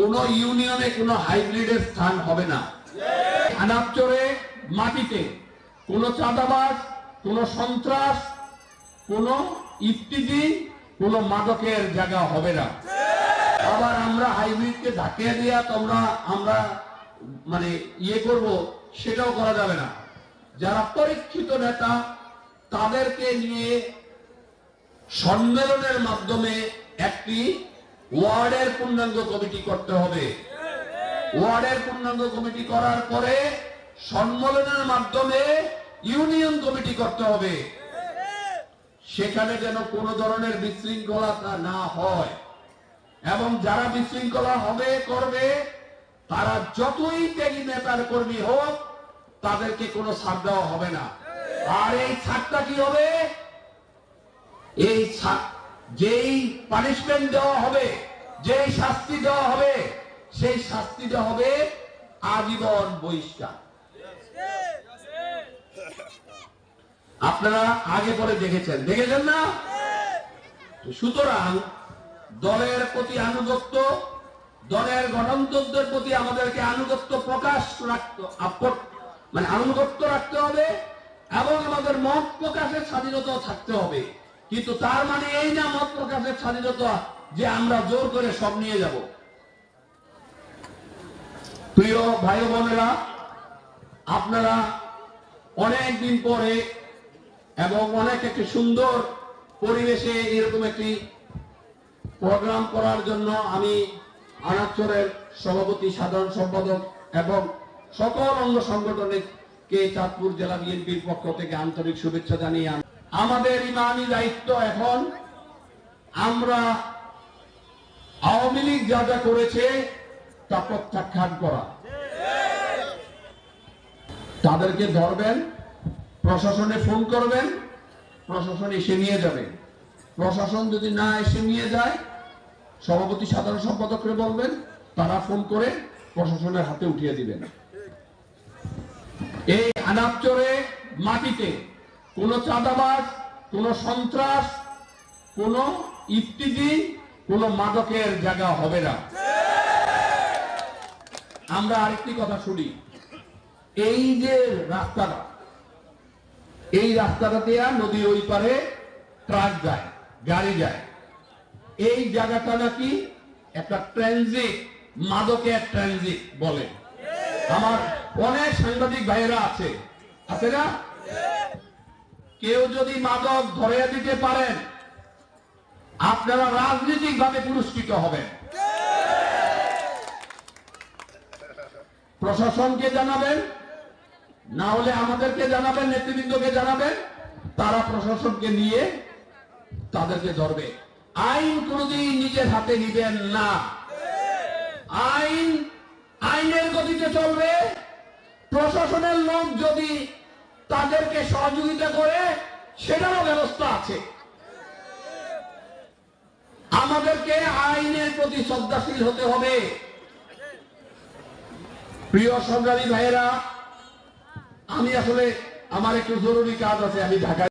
কোন ইউনিয়নে কোন হাইব্রিডের স্থান হবে না। আনাপচরে মাটিতে কোন চাঁদাবাজ, কোন সন্ত্রাস, কোন ইফতিজি, কোন মাদকের জায়গা হবে না। আবার আমরা হাইব্রিডকে ধাকিয়ে দিয়া আমরা মানে করব, সেটাও করা যাবে না। যারা পরীক্ষিত নেতা তাদেরকে নিয়ে সম্মেলনের মাধ্যমে একটি ওয়ার্ডের পূর্ণাঙ্গ কমিটি করতে হবে। ওয়ার্ডের পূর্ণাঙ্গ কমিটি করার পরে সম্মেলনের মাধ্যমে ইউনিয়ন কমিটি করতে হবে। সেখানে যেন কোনো ধরনের বিশৃঙ্খলা না হয়, এবং যারা বিশৃঙ্খলা করবে তারা যতই ত্যাগী নেতার কর্মী হোক, তাদেরকে কোনো ছাড় দেওয়া হবে না। আর এই ছাড়টা কি হবে? এই যেই পানিশমেন্ট দেওয়া হবে, যেই শাস্তি দেওয়া হবে, সেই শাস্তিটা হবে আজীবন বহিষ্কার। আপনারা আগে পরে দেখেছেন না? সুতরাং দলের প্রতি আনুগত্য, দলের গঠনতন্ত্রের প্রতি আমাদেরকে আনুগত্য আনুগত্য রাখতে হবে, এবং আমাদের মত প্রকাশের স্বাধীনতা থাকতে হবে। কিন্তু তার মানে এই না মত প্রকাশের স্বাধীনতা যে আমরা জোর করে সব নিয়ে যাব। প্রিয় ভাই বোনেরা, আপনারা অনেক দিন পরে এবং অনেক একটি সুন্দর পরিবেশে এরকম একটি প্রোগ্রাম করার জন্য আমি আনাপচরের সভাপতি, সাধারণ সম্পাদক এবং সকল অঙ্গ সংগঠনকে চাঁদপুর জেলা বিএনপির পক্ষ থেকে আন্তরিক শুভেচ্ছা জানিয়ে আমাদের ইমানি দায়িত্ব এখন আমরা আওয়ামী লীগ যা যা করেছে তা প্রত্যাখ্যান করা। তাদেরকে ধরবেন, প্রশাসনে ফোন করবেন, প্রশাসন এসে নিয়ে যাবে। প্রশাসন যদি না এসে নিয়ে যায়, সভাপতি সাধারণ সম্পাদককে বলবেন, তারা ফোন করে প্রশাসনের হাতে উঠিয়ে দিবেন। এই আনাপচরে মাটিতে কোন চাঁদাবাজ, কোন সন্ত্রাস, কোন ইফতিজি, কোন মাদকের জায়গা হবে না। আমরা আরেকটি কথা শুনি, এই যে রাস্তাটা, এই রাস্তাটা দিয়ে নদীর ওই পারে ট্রাক যায়, গাড়ি যায়। এই জায়গাটা নাকি একটা ট্রানজিট, মাদকের ট্রানজিট বলে। আমার অনেক সাংবাদিক ভাইয়েরা আছে না? কেউ যদি মাদক ধরে দিতে পারেন, আপনারা রাজনৈতিক ভাবে পুরস্কৃত হবেন। প্রশাসনকে জানাবেন, না হলে আমাদেরকে জানাবেন, নেতৃবৃন্দকে জানাবেন, তারা প্রশাসনকে নিয়ে তাদেরকে ধরবে। আইন কোনদিন নিজের হাতে নিবেন না। আইনের গতিতে চলবে। প্রশাসনের লোক যদি তাদেরকে সহযোগিতা করে, সেটারও ব্যবস্থা আছে। আমাদেরকে আইনের প্রতি শ্রদ্ধাশীল হতে হবে। প্রিয় সংগ্রামী ভাইয়েরা, আমি আসলে আমার একটু জরুরি কাজ আছে, আমি ঢাকায়